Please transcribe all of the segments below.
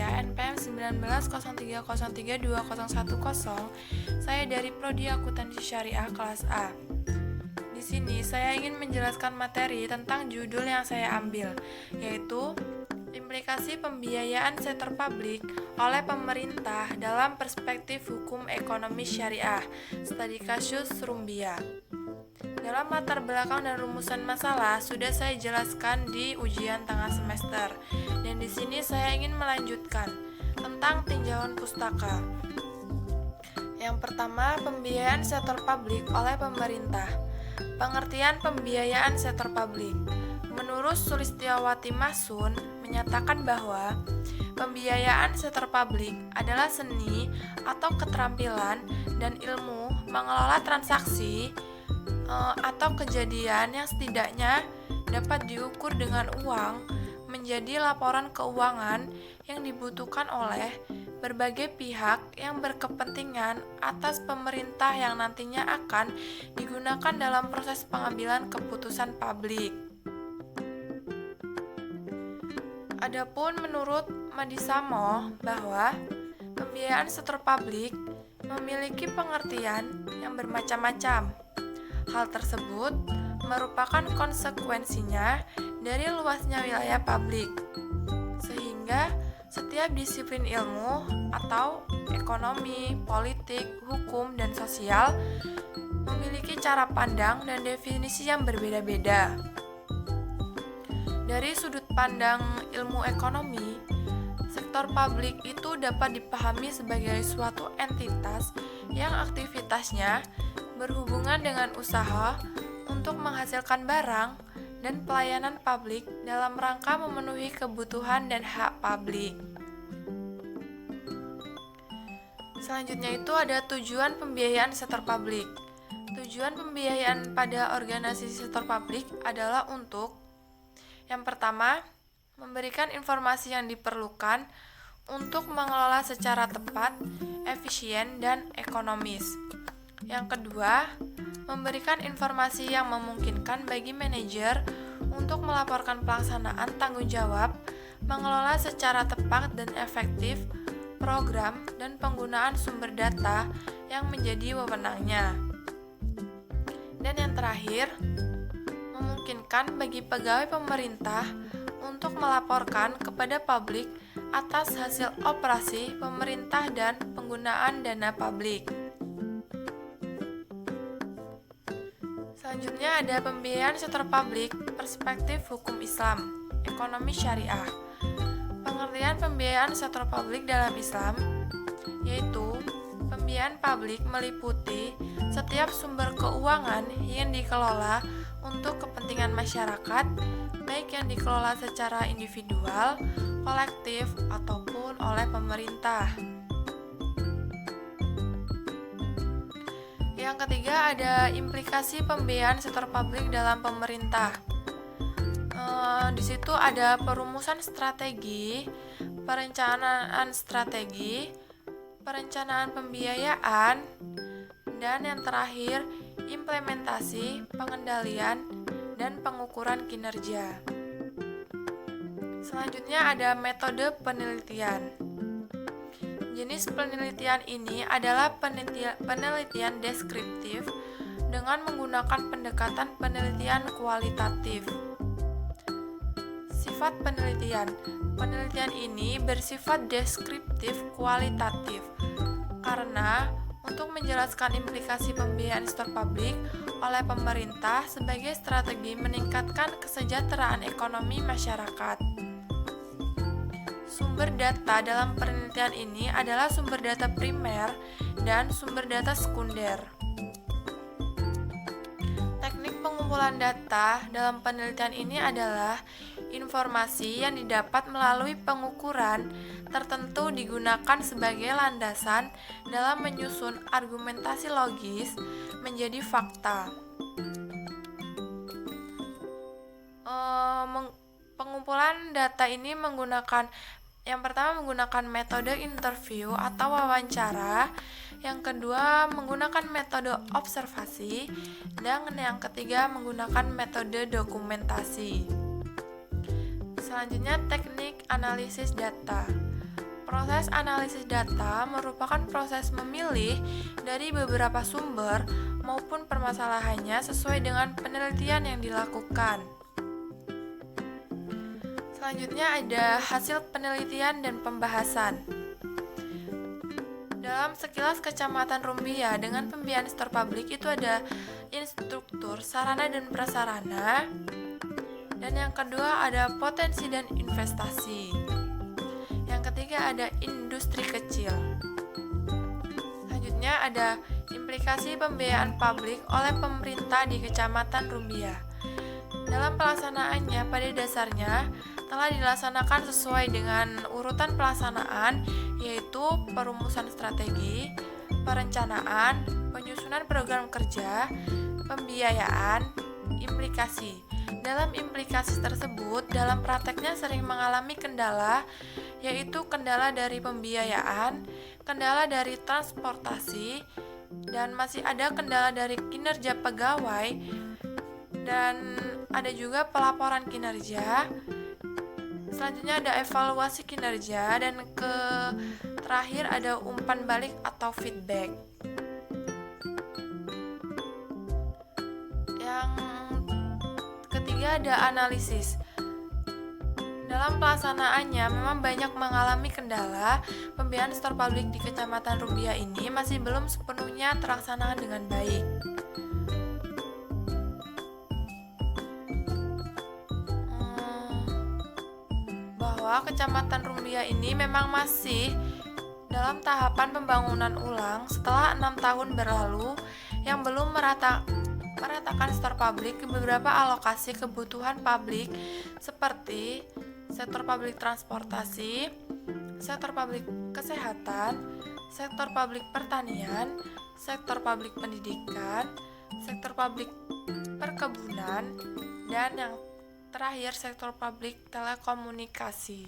saya NPM 1903032010. Saya dari Prodi Akuntansi Syariah kelas A. Di sini saya ingin menjelaskan materi tentang judul yang saya ambil, yaitu implikasi pembiayaan sektor publik oleh pemerintah dalam perspektif hukum ekonomi syariah, studi kasus Rumbia. Dalam latar belakang dan rumusan masalah sudah saya jelaskan di ujian tengah semester, dan di sini saya ingin melanjutkan tentang tinjauan pustaka. Yang pertama, pembiayaan sektor publik oleh pemerintah. Pengertian pembiayaan sektor publik. Menurut Sulistiawati Mahsun menyatakan bahwa pembiayaan sektor publik adalah seni atau keterampilan dan ilmu mengelola transaksi atau kejadian yang setidaknya dapat diukur dengan uang menjadi laporan keuangan yang dibutuhkan oleh berbagai pihak yang berkepentingan atas pemerintah yang nantinya akan digunakan dalam proses pengambilan keputusan publik. Adapun menurut Madisamo bahwa pembiayaan sektor publik memiliki pengertian yang bermacam-macam. Hal tersebut merupakan konsekuensinya dari luasnya wilayah publik, sehingga setiap disiplin ilmu atau ekonomi, politik, hukum, dan sosial memiliki cara pandang dan definisi yang berbeda-beda. Dari sudut pandang ilmu ekonomi, sektor publik itu dapat dipahami sebagai suatu entitas yang aktivitasnya berhubungan dengan usaha untuk menghasilkan barang dan pelayanan publik dalam rangka memenuhi kebutuhan dan hak publik. Selanjutnya itu ada tujuan pembiayaan sektor publik. Tujuan pembiayaan pada organisasi sektor publik adalah untuk yang pertama, memberikan informasi yang diperlukan untuk mengelola secara tepat, efisien, dan ekonomis. Yang kedua, memberikan informasi yang memungkinkan bagi manajer untuk melaporkan pelaksanaan tanggung jawab, mengelola secara tepat dan efektif program dan penggunaan sumber data yang menjadi wewenangnya. Dan yang terakhir, memungkinkan bagi pegawai pemerintah untuk melaporkan kepada publik atas hasil operasi pemerintah dan penggunaan dana publik. Selanjutnya ada pembiayaan sektor publik perspektif hukum Islam, ekonomi syariah. Pengertian pembiayaan sektor publik dalam Islam yaitu pembiayaan publik meliputi setiap sumber keuangan yang dikelola untuk kepentingan masyarakat, baik yang dikelola secara individual, kolektif, ataupun oleh pemerintah. Yang ketiga ada implikasi pembiayaan sektor publik dalam pemerintah. Di situ ada perumusan strategi, perencanaan strategi, perencanaan pembiayaan, dan yang terakhir implementasi, pengendalian, dan pengukuran kinerja. Selanjutnya ada metode penelitian. Jenis penelitian ini adalah penelitian deskriptif dengan menggunakan pendekatan penelitian kualitatif. Sifat penelitian. Penelitian ini bersifat deskriptif kualitatif karena untuk menjelaskan implikasi pembiayaan sektor publik oleh pemerintah sebagai strategi meningkatkan kesejahteraan ekonomi masyarakat. Sumber data dalam penelitian ini adalah sumber data primer dan sumber data sekunder. Teknik pengumpulan data dalam penelitian ini adalah informasi yang didapat melalui pengukuran tertentu digunakan sebagai landasan dalam menyusun argumentasi logis menjadi fakta. Pengumpulan data ini yang pertama menggunakan metode interview atau wawancara, yang kedua menggunakan metode observasi, dan yang ketiga menggunakan metode dokumentasi. Selanjutnya teknik analisis data. Proses analisis data merupakan proses memilih dari beberapa sumber maupun permasalahannya sesuai dengan penelitian yang dilakukan. Selanjutnya ada hasil penelitian dan pembahasan. Dalam sekilas Kecamatan Rumbia dengan pembiayaan sektor publik itu ada infrastruktur, sarana dan prasarana, dan yang kedua ada potensi dan investasi. Yang ketiga ada industri kecil. Selanjutnya ada implikasi pembiayaan publik oleh pemerintah di Kecamatan Rumbia. Dalam pelaksanaannya pada dasarnya telah dilaksanakan sesuai dengan urutan pelaksanaan, yaitu perumusan strategi, perencanaan, penyusunan program kerja, pembiayaan, implikasi. Dalam implikasi tersebut, dalam prakteknya sering mengalami kendala, yaitu kendala dari pembiayaan, kendala dari transportasi, dan masih ada kendala dari kinerja pegawai, dan ada juga pelaporan kinerja. Selanjutnya ada evaluasi kinerja, dan terakhir ada umpan balik atau feedback. Yang ketiga ada analisis. Dalam pelaksanaannya memang banyak mengalami kendala. Pembiayaan sektor publik di Kecamatan Rumbia ini masih belum sepenuhnya terlaksana dengan baik. Bahwa Kecamatan Rumbia ini memang masih dalam tahapan pembangunan ulang setelah 6 tahun berlalu yang belum meratakan sektor publik ke beberapa alokasi kebutuhan publik seperti sektor publik transportasi, sektor publik kesehatan, sektor publik pertanian, sektor publik pendidikan, sektor publik perkebunan, dan yang terakhir sektor publik telekomunikasi.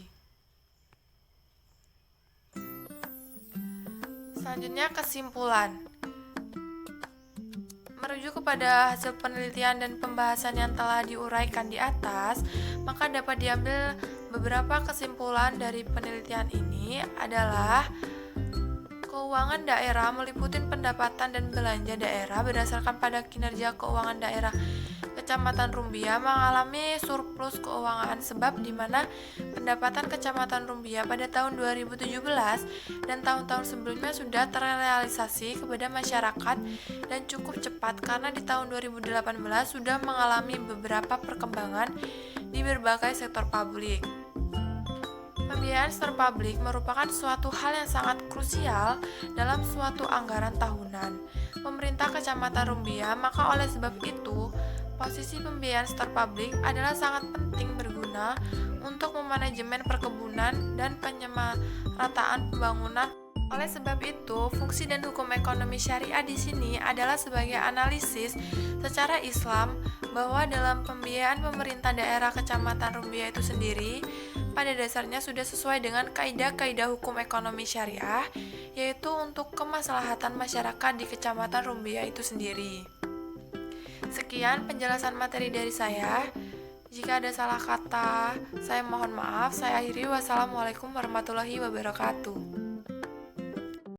Selanjutnya kesimpulan. Merujuk kepada hasil penelitian dan pembahasan yang telah diuraikan di atas, maka dapat diambil beberapa kesimpulan dari penelitian ini adalah keuangan daerah meliputi pendapatan dan belanja daerah berdasarkan pada kinerja keuangan daerah Kecamatan Rumbia mengalami surplus keuangan sebab di mana pendapatan Kecamatan Rumbia pada tahun 2017 dan tahun-tahun sebelumnya sudah terrealisasi kepada masyarakat dan cukup cepat karena di tahun 2018 sudah mengalami beberapa perkembangan di berbagai sektor publik. Pembiayaan sektor publik merupakan suatu hal yang sangat krusial dalam suatu anggaran tahunan pemerintah Kecamatan Rumbia, maka oleh sebab itu posisi pembiayaan sektor publik adalah sangat penting berguna untuk memanajemen perkebunan dan penyemarataan pembangunan. Oleh sebab itu, fungsi dan hukum ekonomi syariah di sini adalah sebagai analisis secara Islam bahwa dalam pembiayaan pemerintah daerah Kecamatan Rumbia itu sendiri pada dasarnya sudah sesuai dengan kaidah-kaidah hukum ekonomi syariah, yaitu untuk kemaslahatan masyarakat di Kecamatan Rumbia itu sendiri. Sekian penjelasan materi dari saya. Jika ada salah kata, saya mohon maaf. Saya akhiri. Wassalamualaikum warahmatullahi wabarakatuh.